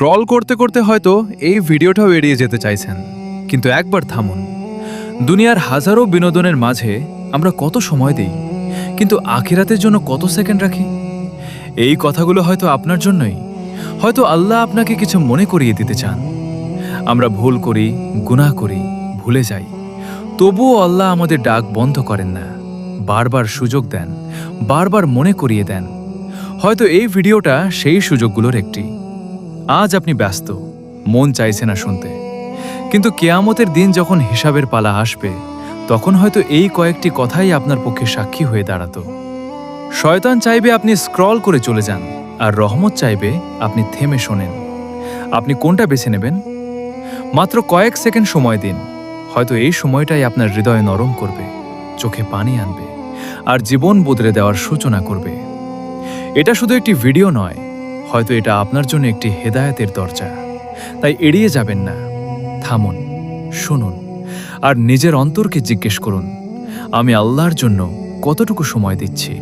Scroll করতে করতে হয়তো এই ভিডিওটাও এড়িয়ে যেতে চাইছেন, কিন্তু একবার থামুন। দুনিয়ার হাজারো বিনোদনের মাঝে আমরা কত সময় দেই, কিন্তু আখিরাতের জন্য কত সেকেন্ড রাখি? এই কথাগুলো হয়তো আপনার জন্যই। হয়তো আল্লাহ আপনাকে কিছু মনে করিয়ে দিতে চান। আমরা ভুল করি, গুনাহ করি, ভুলে যাই, তবুও আল্লাহ আমাদের ডাক বন্ধ করেন না। বারবার সুযোগ দেন, বারবার মনে করিয়ে দেন। হয়তো এই ভিডিওটা সেই সুযোগগুলোর একটি। আজ আপনি ব্যস্ত, মন চাইছে না শুনতে, কিন্তু কিয়ামতের দিন যখন হিসাবের পালা আসবে, তখন হয়তো এই কয়েকটি কথাই আপনার পক্ষে সাক্ষী হয়ে দাঁড়াতো। শয়তান চাইবে আপনি স্ক্রল করে চলে যান, আর রহমত চাইবে আপনি থেমে শোনেন। আপনি কোনটা বেছে নেবেন? মাত্র কয়েক সেকেন্ড সময় দিন। হয়তো এই সময়টাই আপনার হৃদয় নরম করবে, চোখে পানি আনবে, আর জীবন বদলে দেওয়ার সূচনা করবে। এটা শুধু একটি ভিডিও নয়, হয়তো এটা আপনার জন্য একটি হেদায়েতের দরজা। তাই এড়িয়ে যাবেন না, থামুন, শুনুন, আর নিজের অন্তরকে জিজ্ঞেস করুন, আমি আল্লাহর জন্য কতটুকু সময় দিচ্ছি।